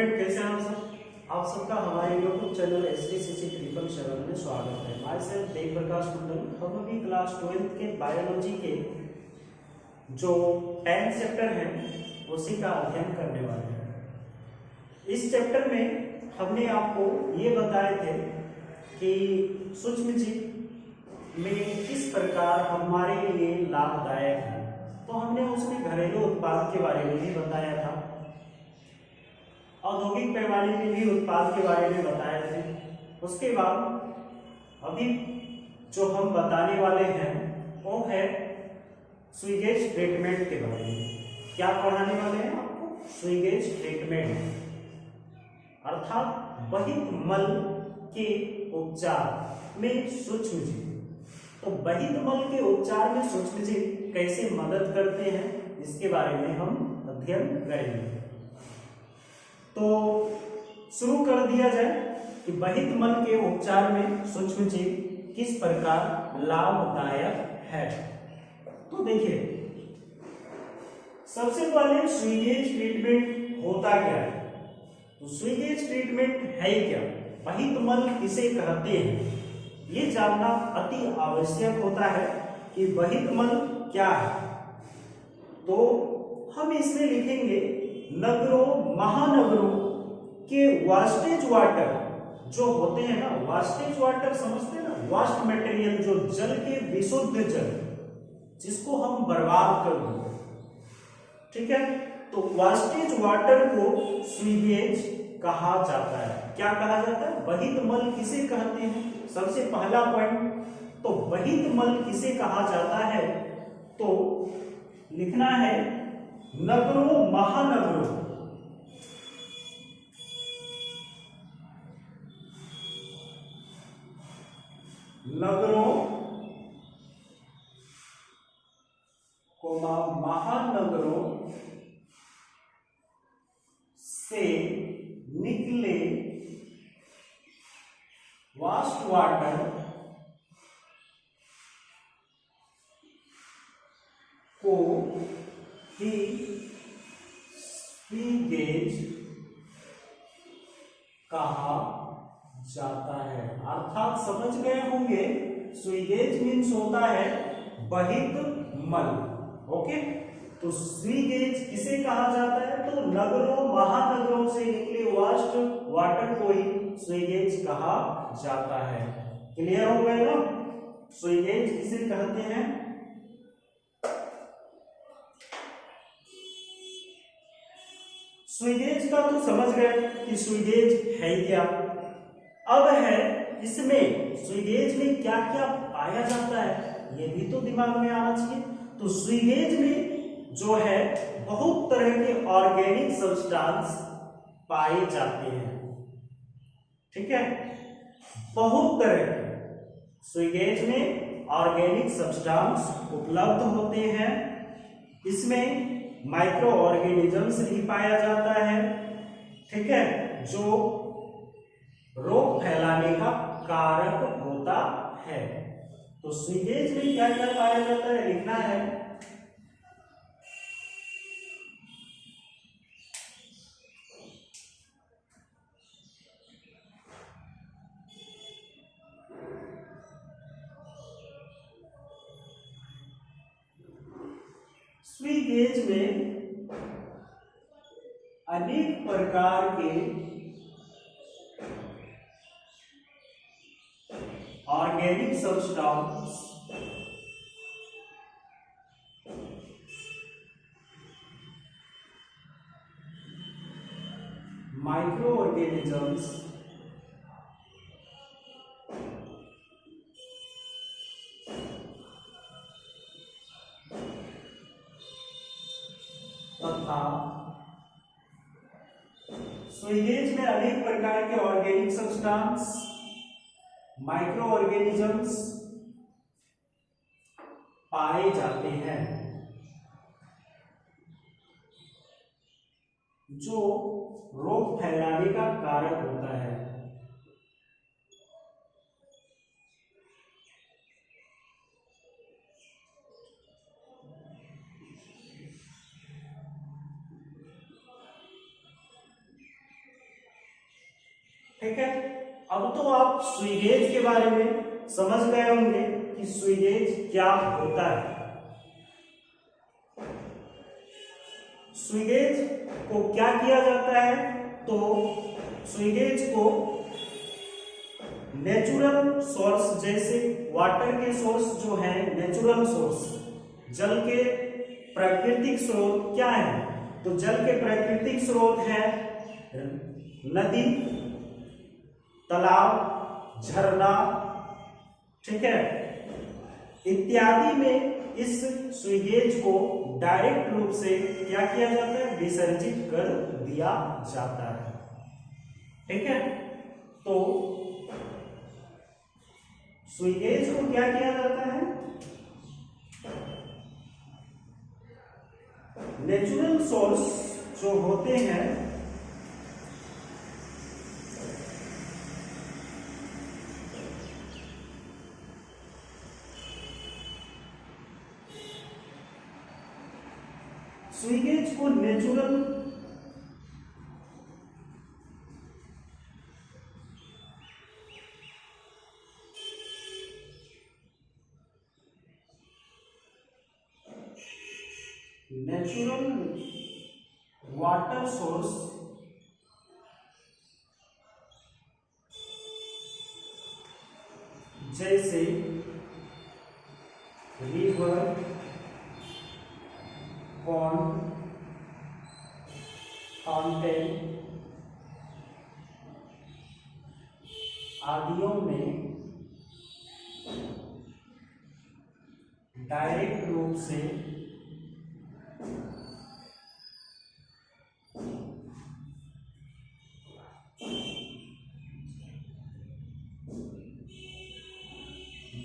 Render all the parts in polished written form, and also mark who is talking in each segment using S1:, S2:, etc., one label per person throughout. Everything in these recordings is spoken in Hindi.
S1: स्टूडेंट, कैसे हैं आप सब? आप सबका हमारे यूट्यूब चैनल STCC 777 में स्वागत है। माय सेल्फ देव प्रकाश मंडल। हम अभी क्लास 12th के बायोलॉजी के जो 10 चैप्टर हैं उसी का अध्ययन करने वाले हैं। इस चैप्टर में हमने आपको ये बताए थे कि सूक्ष्म जीव में किस प्रकार हमारे लिए लाभदायक है। तो हमने उसमें घरेलू उत्पाद के बारे में भी बताया था, औद्योगिक पैमाने पे भी उत्पाद के बारे में बताए थे। उसके बाद अभी जो हम बताने वाले हैं वो है स्वीगेज ट्रीटमेंट के बारे में। क्या पढ़ाने वाले हैं आपको? स्वीगेज ट्रीटमेंट, अर्थात बहित मल के उपचार में सूक्ष्म जीव। तो बहित मल के उपचार में सूक्ष्म जीव कैसे मदद करते हैं, इसके बारे में हम अध्ययन करेंगे। तो शुरू कर दिया जाए कि बहित मल के उपचार में सूक्ष्म जीव किस प्रकार लाभदायक है। तो देखिए, सबसे पहले स्वीगेज ट्रीटमेंट होता क्या है? तो स्वीगेज ट्रीटमेंट है क्या, बहित मल किसे कहते हैं, ये जानना अति आवश्यक होता है कि बहित मल क्या है। तो हम इसमें लिखेंगे नगरों महानगरों के वास्टेज वाटर जो होते हैं ना, वास्टेज वाटर समझते हैं ना, वास्ट मटेरियल, जो जल के विशुद्ध जल जिसको हम बर्बाद कर दें, ठीक है। तो वास्टेज वाटर को स्वीगेज कहा जाता है। क्या कहा जाता है? बहित मल किसे कहते हैं? सबसे पहला पॉइंट, तो बहित मल किसे कहा जाता है, तो लिखना है नगरों महानगरों महानगरों से निकले वास्ट वाटर को ही स्वीगेज कहा जाता है। अर्थात समझ गए होंगे, स्वीगेज मीन्स होता है बहित मल। ओके, तो स्वीगेज किसे कहा जाता है? तो नगरों महानगरों से निकले वास्ट वाटर को ही स्वीगेज कहा जाता है। क्लियर हो गए ना? स्वीगेज किसे कहते हैं? स्वीगेज का तो समझ गए कि स्वीगेज है क्या। अब है इसमें स्वीगेज में क्या क्या पाया जाता है, ये भी तो दिमाग में आना चाहिए। तो स्वीगेज में जो है बहुत तरह के ऑर्गेनिक सब्सटेंस पाए जाते हैं, ठीक है। बहुत तरह के स्वीगेज में ऑर्गेनिक सब्सटेंस उपलब्ध होते हैं। इसमें माइक्रो ऑर्गेनिजम्स भी पाया जाता है, ठीक है, जो रोग फैलाने का कारक होता है। तो स्वीगेज में क्या क्या पाया जाता है, लिखना है स्वीगेज में अनेक प्रकार के ऑर्गेनिक सब्सटेंस माइक्रो ऑर्गेनिजम्स तथा स्वीगेज में अनेक प्रकार के ऑर्गेनिक सब्सटेंस माइक्रो ऑर्गेनिजम्स पाए जाते हैं जो रोग फैलाने का कारक होता है। ठीक है, अब तो आप स्वीगेज के बारे में समझ गए होंगे कि स्वीगेज क्या होता है। स्वीगेज को क्या किया जाता है, तो स्वीगेज को नेचुरल सोर्स, जैसे वाटर के सोर्स जो है नेचुरल सोर्स, जल के प्राकृतिक स्रोत क्या है, तो जल के प्राकृतिक स्रोत है नदी, तालाब, झरना, ठीक है, इत्यादि में इस स्वीगेज को डायरेक्ट रूप से क्या किया जाता है, विसर्जित कर दिया जाता है। ठीक है, तो स्वीगेज को क्या किया जाता है, नेचुरल सोर्स जो होते हैं स्वीगेज को नेचुरल वाटर सोर्स जैसे रिवर, पॉन्ड, फाउंटेन आदियों में डायरेक्ट रूप से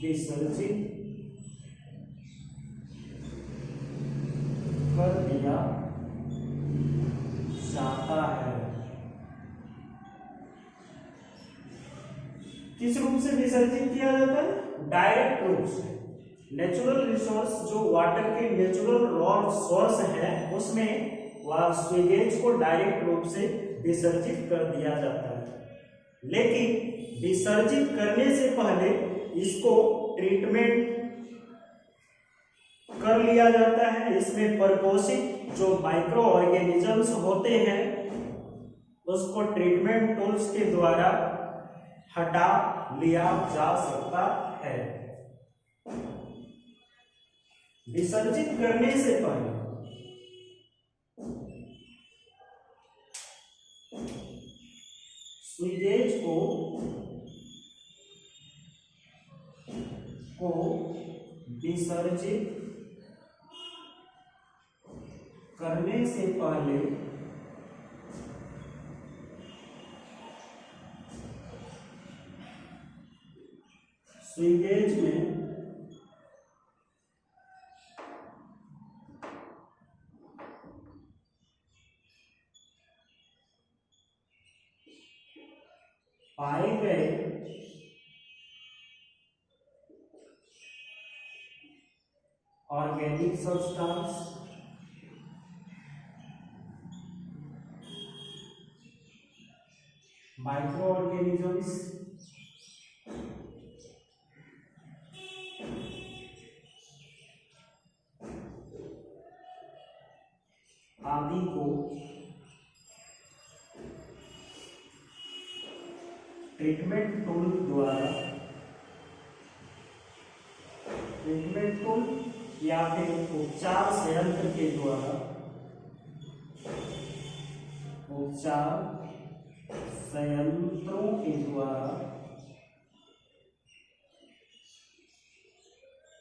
S1: विसर्जित कर दिया जाता है। किस रूप से विसर्जित किया जाता है, डायरेक्ट रूप से। नेचुरल रिसोर्स जो वाटर के नेचुरल सोर्स है उसमें वह स्वीगेज को डायरेक्ट रूप से विसर्जित कर दिया जाता है, लेकिन विसर्जित करने से पहले इसको ट्रीटमेंट कर लिया जाता है। इसमें परपोषित जो माइक्रो ऑर्गेनिजम्स होते हैं उसको ट्रीटमेंट टूल्स के द्वारा हटा लिया जा सकता है। विसर्जित करने से पहले स्वीगेज को विसर्जित करने से पहले स्वीगेज में पाए गए ऑर्गेनिक सब्सटेंस माइक्रो ऑर्गेनिजम्स आदि को ट्रीटमेंट टूल द्वारा या फिर उपचार संयंत्र के द्वारा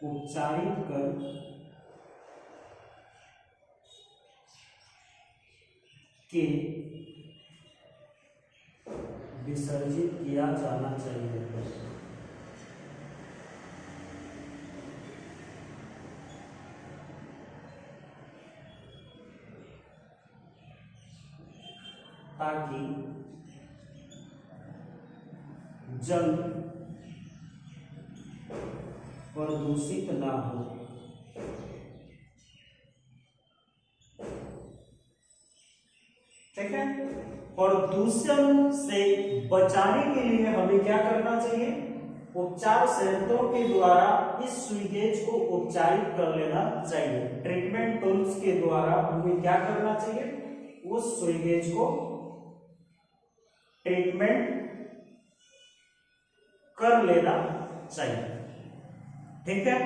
S1: उपचारित कर के विसर्जित किया जाना चाहिए। ताकि जल प्रदूषित ना हो। ठीक है, प्रदूषण से बचाने के लिए हमें क्या करना चाहिए? उपचार संयंत्रों के द्वारा इस स्वीगेज को उपचारित कर लेना चाहिए। ट्रीटमेंट टूल्स के द्वारा हमें क्या करना चाहिए? उस स्वीगेज को ट्रीटमेंट कर लेना चाहिए। ठीक है,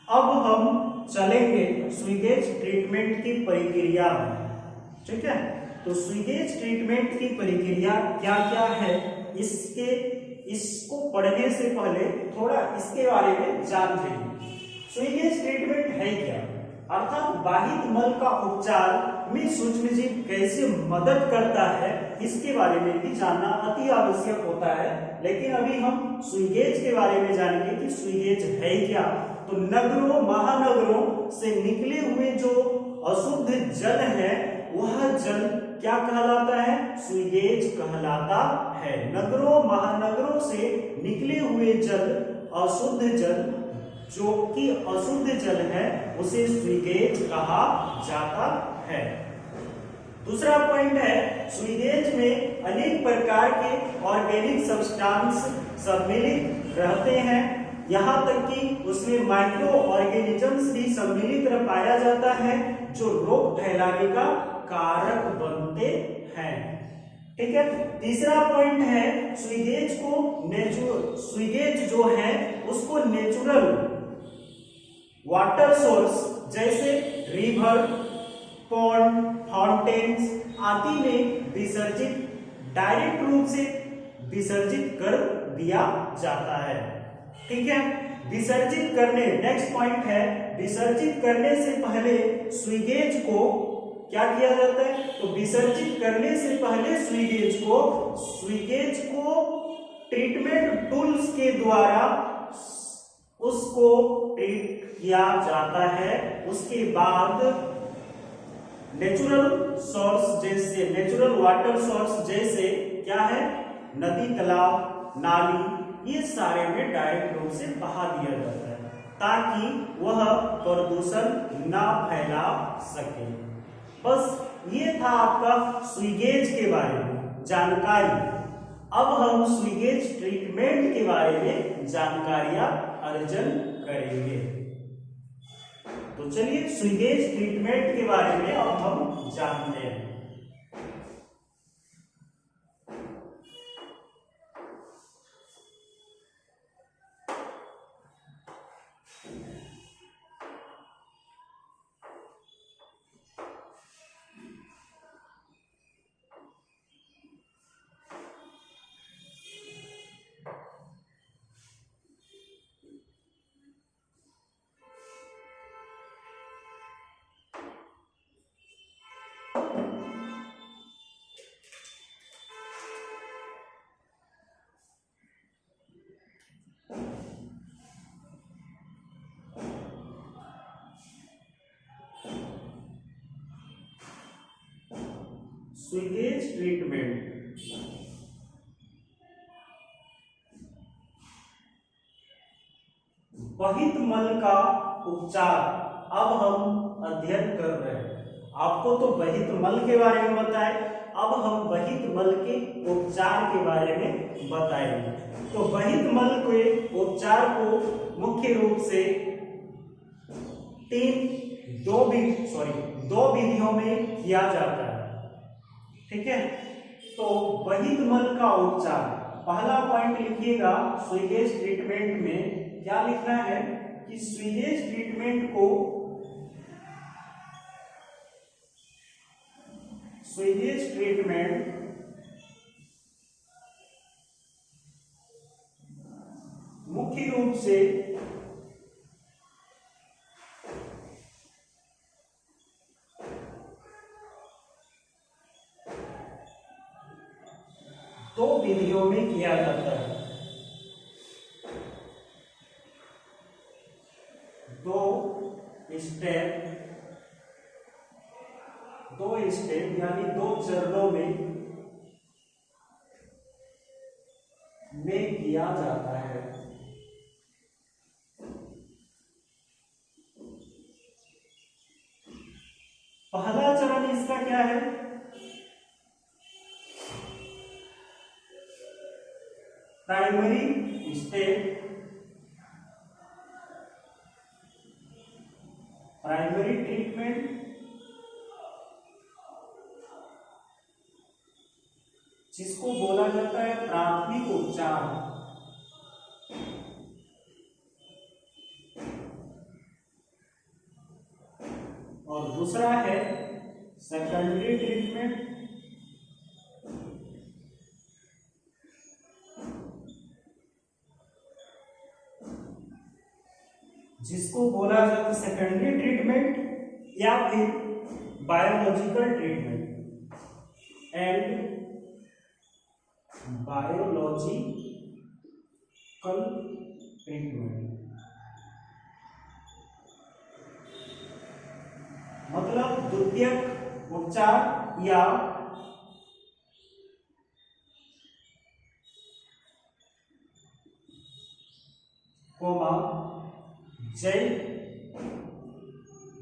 S1: अब हम चलेंगे स्वीगेज ट्रीटमेंट की प्रक्रिया में। ठीक है, तो स्वीगेज ट्रीटमेंट की प्रक्रिया क्या क्या है, इसको पढ़ने से पहले थोड़ा इसके बारे में जान लीजिए। स्वीगेज ट्रीटमेंट है क्या, अर्थात बाहित मल का उपचार में सूक्ष्मजीव कैसे मदद करता है, इसके बारे में भी जानना अति आवश्यक होता है। लेकिन अभी हम स्वीगेज के बारे में जानेंगे कि स्वीगेज है क्या। तो नगरों महानगरों से निकले हुए जो अशुद्ध जल है, वह जल क्या कहलाता है? स्वीगेज कहलाता है। नगरों महानगरों से निकले हुए जल, अशुद्ध जल, जो कि अशुद्ध जल है, उसे स्वीगेज कहा जाता है। दूसरा पॉइंट है, स्वीगेज में अनेक प्रकार के ऑर्गेनिक सब्सटेंस सम्मिलित रहते हैं। यहाँ तक कि उसमें माइक्रो ऑर्गेनिजम्स भी सम्मिलित पाया जाता है, जो रोग फैलाने का कारक बनते हैं। ठीक है, तीसरा पॉइंट है, स्वीगेज जो है उसको नेचुरल वाटर सोर्स जैसे रिवर, पॉन्ड, फाउंटेन्स आदि में डायरेक्ट रूप से विसर्जित कर दिया जाता है। ठीक है, विसर्जित करने, नेक्स्ट पॉइंट है, विसर्जित करने से पहले स्वीगेज को क्या किया जाता है? तो विसर्जित करने से पहले स्वीगेज को ट्रीटमेंट टूल्स के द्वारा उसको ट्रीट किया जाता है। उसके बाद नेचुरल वाटर सोर्स जैसे क्या है? नदी, तालाब, नाली, ये सारे में डायरेक्ट रूप से बहा दिया जाता है, ताकि वह प्रदूषण ना फैला सके। बस ये था आपका स्वीगेज के बारे में जानकारी। अब हम स्वीगेज ट्रीटमेंट के बारे में जानकारियां अर्जन करेंगे। तो चलिए स्वीगेज ट्रीटमेंट के बारे में अब हम जानते हैं। स्वीगेज ट्रीटमेंट बहित मल का उपचार अब हम अध्ययन कर रहे हैं। आपको तो बहित मल के बारे में बताए, अब हम बहित मल के उपचार के बारे में बताएंगे। तो बहित मल के उपचार को मुख्य रूप से दो विधियों में किया जाता है। ठीक है, तो बहित मल का उपचार, पहला पॉइंट लिखिएगा स्वीगेज ट्रीटमेंट में क्या लिखना है कि स्वीगेज ट्रीटमेंट मुख्य रूप से दो विधियों में किया जाता है। दो स्टेप यानी दो चरणों में किया जाता है। पहला चरण इसका क्या है? प्राइमरी स्टेप, प्राइमरी ट्रीटमेंट जिसको बोला जाता है प्राथमिक उपचार, और दूसरा है सेकेंडरी ट्रीटमेंट जिसको बोला जाता है सेकेंडरी ट्रीटमेंट या फिर biological treatment and biological treatment, मतलब द्वितीयक उपचार या कोमा जैव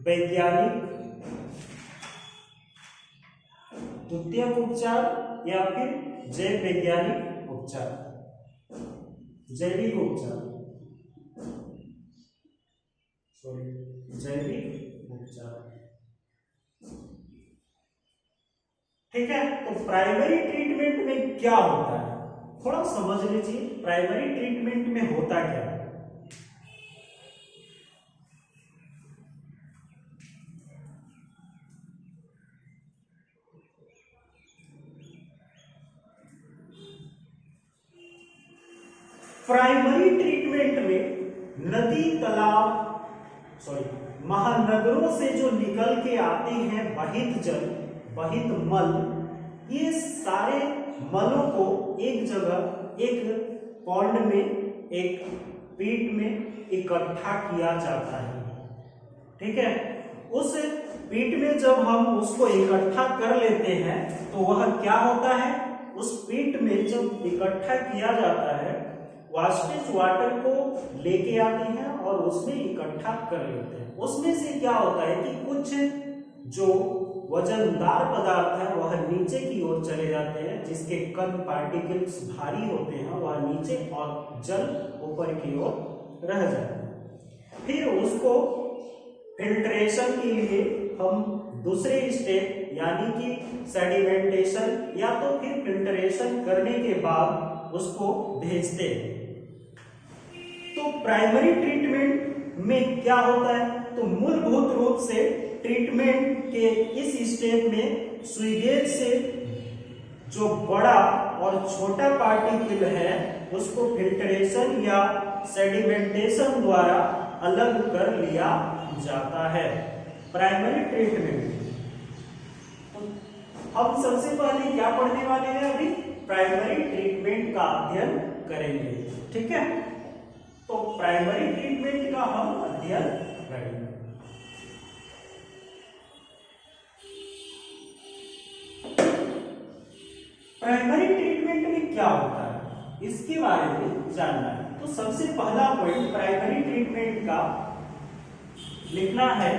S1: वैज्ञानिक द्वितीयक उपचार या फिर जैव वैज्ञानिक उपचार, जैविक उपचार, सॉरी जैविक उपचार। ठीक है, तो प्राइमरी ट्रीटमेंट में क्या होता है थोड़ा समझ लीजिए। प्राइमरी ट्रीटमेंट में होता क्या है? प्राइमरी ट्रीटमेंट में नदी, तालाब, महानगरों से जो निकल के आते हैं बहित जल, बहित मल, ये सारे मलों को एक जगह, एक पॉन्ड में, एक पीट में इकट्ठा किया जाता है। ठीक है, उस पीट में जब हम उसको इकट्ठा कर लेते हैं तो वह क्या होता है, उस पीट में जब इकट्ठा किया जाता है वास्टेज वाटर को लेके आते हैं और उसमें इकट्ठा कर लेते हैं। उसमें से क्या होता है कि कुछ जो वजनदार पदार्थ है वह नीचे की ओर चले जाते हैं, जिसके कण पार्टिकल्स भारी होते हैं वह नीचे और जल ऊपर की ओर रह जाते हैं। फिर उसको फिल्ट्रेशन के लिए हम दूसरे स्टेप यानी कि सेडिमेंटेशन या तो फिर फिल्ट्रेशन करने के बाद उसको भेजते हैं। तो प्राइमरी ट्रीटमेंट में क्या होता है, तो मूलभूत रूप से ट्रीटमेंट के इस स्टेप में स्वीगेज से जो बड़ा और छोटा पार्टिकल है उसको फिल्ट्रेशन या सेडिमेंटेशन द्वारा अलग कर लिया जाता है। प्राइमरी ट्रीटमेंट हम सबसे पहले क्या पढ़ने वाले हैं, अभी प्राइमरी ट्रीटमेंट का अध्ययन करेंगे। ठीक है, तो प्राइमरी ट्रीटमेंट का हम अध्ययन करेंगे। प्राइमरी ट्रीटमेंट में क्या होता है इसके बारे में जानना है। तो सबसे पहला पॉइंट प्राइमरी ट्रीटमेंट का लिखना है,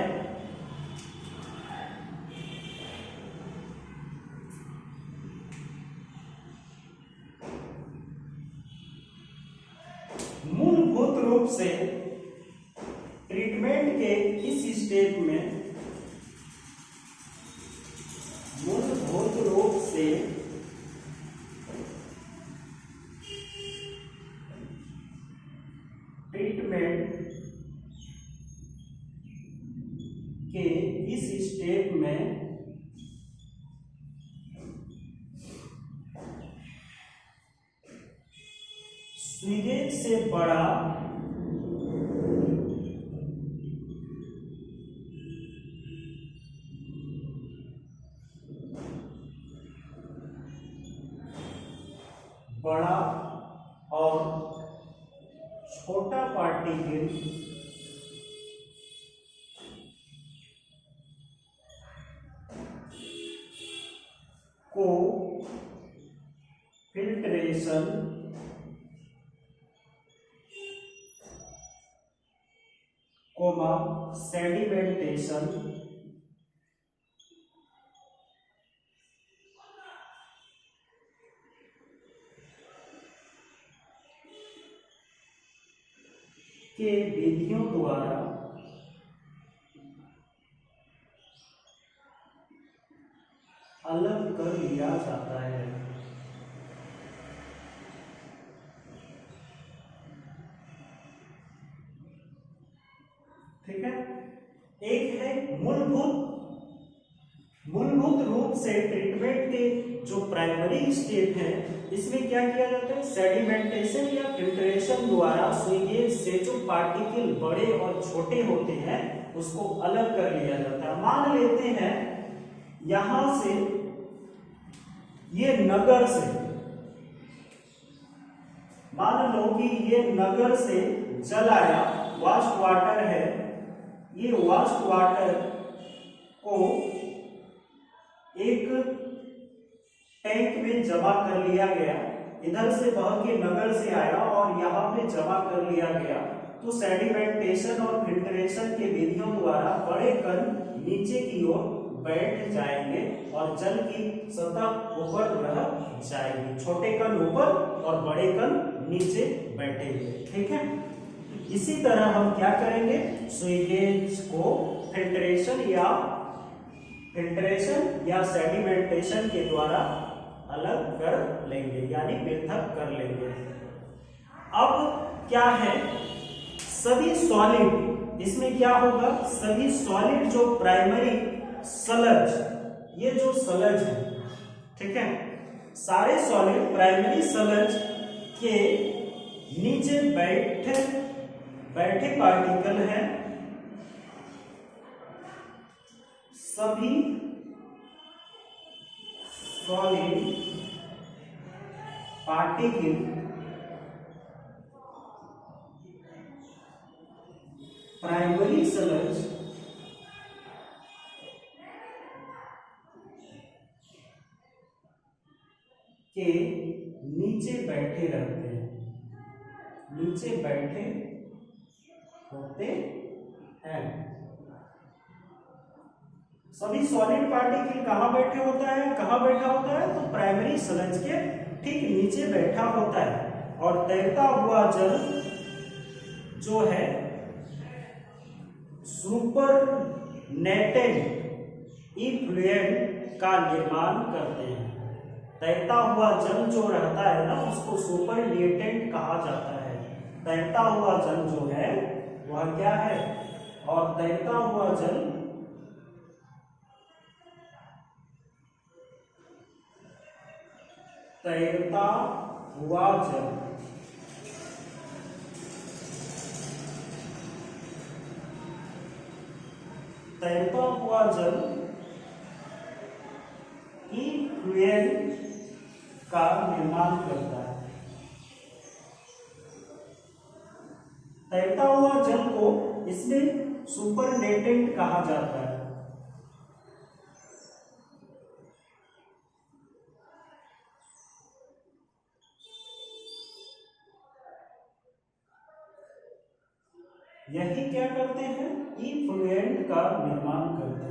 S1: मूलभूत रूप से ट्रीटमेंट के इस स्टेप में मूलभूत रूप से ट्रीटमेंट के इस स्टेप में स्वीगेज से बड़ा और छोटा पार्टिकल को फिल्ट्रेशन कोमा सेडिमेंटेशन के विधियों द्वारा अलग कर लिया जाता है। ठीक है। एक है मूलभूत रूप से ट्रीटमेंट के जो प्राइमरी स्टेप है, इसमें क्या किया जाता है, सेडिमेंटेशन या फिल्ट्रेशन द्वारा स्वीगेज से जो पार्टिकल बड़े और छोटे होते हैं उसको अलग कर लिया जाता है। मान लेते हैं यहां से ये नगर से, मान लो कि ये नगर से जल आया, वास्ट वाटर है, ये वास्ट वाटर को एक टैंक में जमा कर लिया गया, इधर से बह के नगर से आया और यहाँ पे जमा कर लिया गया। तो सेडिमेंटेशन और फिल्ट्रेशन के विधियों द्वारा बड़े कण नीचे की ओर बैठ जाएंगे और जल की सतह ऊपर रह जाएगी, छोटे कण ऊपर और बड़े कण नीचे बैठेंगे। ठीक है। इसी तरह हम क्या करेंगे, स्वीगेज को फिल्ट्रेशन या सेडिमेंटेशन के द्वारा अलग कर लेंगे, यानी पृथक कर लेंगे। अब क्या है, सभी सॉलिड, इसमें क्या होगा, सभी सॉलिड जो प्राइमरी सलज, ये जो सलज है, ठीक है, सारे सॉलिड प्राइमरी सलज के नीचे बैठे पार्टिकल हैं, सभी सॉलिड पार्टिकल प्राइमरी सलज के नीचे बैठे रहते हैं, नीचे बैठे होते हैं। सभी सॉलिड पार्टिकल कहां बैठे होता है, कहां बैठा होता है, तो प्राइमरी सलज के ठीक नीचे बैठा होता है। और तैरता हुआ जल जो है सुपरनेटेड इफ्लुएंट का निर्माण करते हैं। तैरता हुआ जल जो रहता है ना, उसको सुपरनेटेंट कहा जाता है। तैरता हुआ जल जो है वह क्या है, और तैरता हुआ जल तैरता हुआ जल तैरता हुआ जल इफ्लुएंट का निर्माण करता है। तैरता हुआ जल को इसमें सुपरनेटेंट कहा जाता है। यही क्या करते हैं, इफ्लुएंट का निर्माण करते हैं।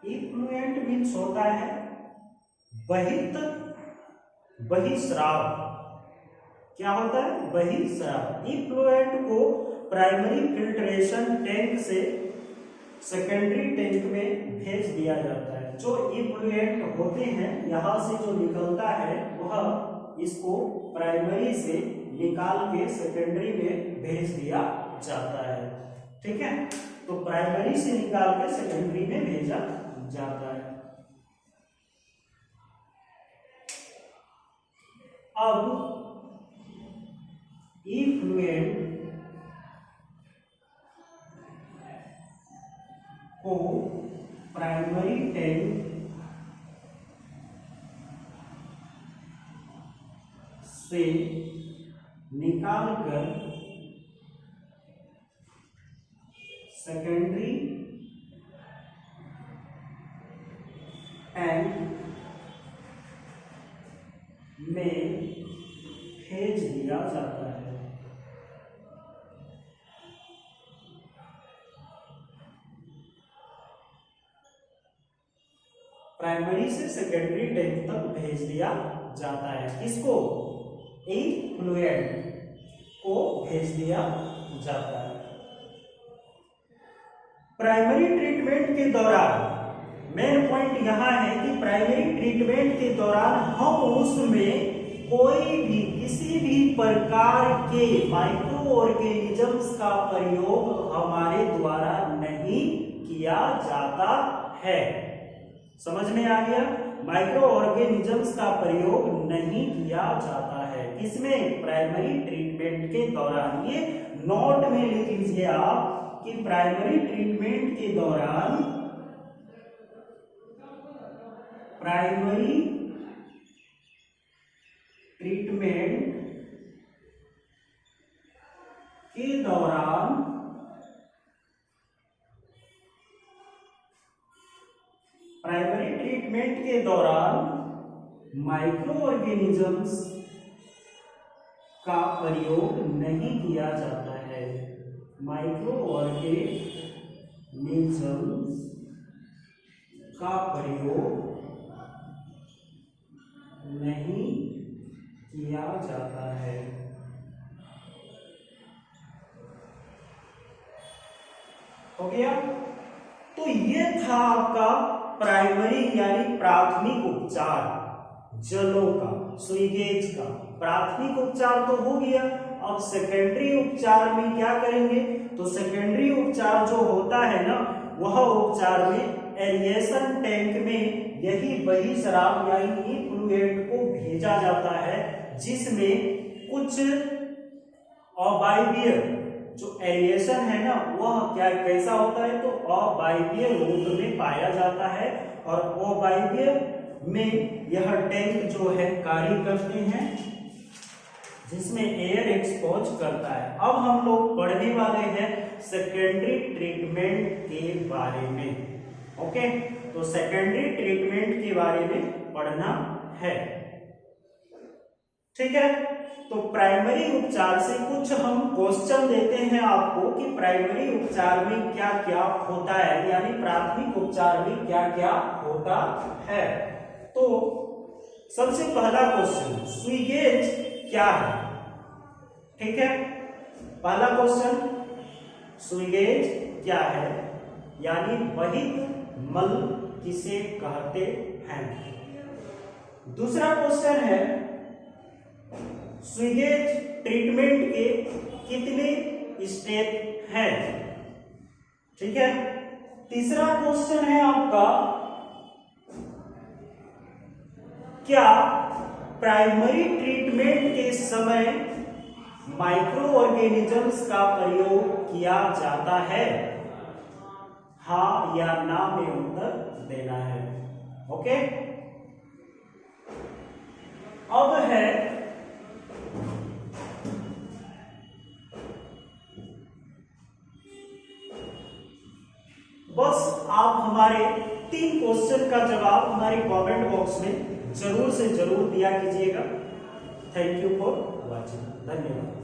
S1: इफ्लुएंट मीन्स होता है बहिस्राव। क्या होता है, बहिस्राव। इफ्लुएंट को प्राइमरी फिल्ट्रेशन टैंक से सेकेंडरी टैंक में भेज दिया जाता है। जो इफ्लुएंट होते हैं यहाँ से जो निकलता है वह इसको प्राइमरी से निकाल के सेकेंडरी में भेज दिया जाता है। ठीक है, तो प्राइमरी से निकाल के सेकेंडरी में भेजा जाता है। अब इफ्लुएंट को प्राइमरी टैंक से निकालकर सेकेंडरी टैंक में भेज दिया प्राइमरी से सेकेंडरी टैंक तक भेज दिया जाता है। किसको? इफ्लुएंट को भेज दिया जाता है। प्राइमरी ट्रीटमेंट के दौरान मेन पॉइंट यहां है कि प्राइमरी ट्रीटमेंट के दौरान हम उसमें कोई भी किसी भी प्रकार के माइक्रो ऑर्गेनिजम्स का प्रयोग हमारे द्वारा नहीं किया जाता है। समझ में आ गया? माइक्रो ऑर्गेनिजम्स का प्रयोग नहीं किया जाता है। किसमें? प्राइमरी ट्रीटमेंट के दौरान। ये नोट में लिख लीजिए आप कि प्राइमरी ट्रीटमेंट के दौरान प्राइमरी ट्रीटमेंट के दौरान प्राइमरी ट्रीटमेंट के दौरान माइक्रो ऑर्गेनिजम्स का प्रयोग नहीं किया जाता है। माइक्रो ऑर्गेनिजम्स का प्रयोग नहीं किया जाता है। हो गया? तो ये था आपका प्राइमरी यानी प्राथमिक उपचार, जलों का, स्वीगेज का। प्राथमिक उपचार तो हो गया। अब सेकेंडरी उपचार में क्या करेंगे? तो सेकेंडरी उपचार जो होता है ना, वह उपचार में एरिएशन टैंक में यही वही शराब यानी इफ्लुएंट को भेजा जाता है, जिसमें कुछ अवायवीय जो एरिएशन है ना, वह क्या कैसा होता है? तो अवायवीय रूप में पाया जाता है और अवायवीय में यह टैंक जो है कार्य करते हैं, जिसमें एयर एक्सपोज करता है। अब हम लोग पढ़ने वाले हैं सेकेंडरी ट्रीटमेंट के बारे में। ओके, तो सेकेंडरी ट्रीटमेंट के बारे में पढ़ना है। ठीक है, तो प्राइमरी उपचार से कुछ हम क्वेश्चन देते हैं आपको कि प्राइमरी उपचार में क्या क्या होता है, यानी प्राथमिक उपचार में क्या क्या होता है। तो सबसे पहला क्वेश्चन, स्वीगेज क्या है? ठीक है, पहला क्वेश्चन, स्वीगेज क्या है यानी बहिर्गमन मल किसे कहते हैं? दूसरा क्वेश्चन है, स्वीगेज ट्रीटमेंट के कितने स्टेप हैं? ठीक है। तीसरा क्वेश्चन है आपका, क्या प्राइमरी ट्रीटमेंट के समय माइक्रो ऑर्गेनिजम्स का प्रयोग किया जाता है? हाँ या ना में उत्तर देना है। ओके, अब है बस आप हमारे 3 क्वेश्चन का जवाब हमारे कमेंट बॉक्स में जरूर से जरूर दिया कीजिएगा। Thank you for watching. धन्यवाद।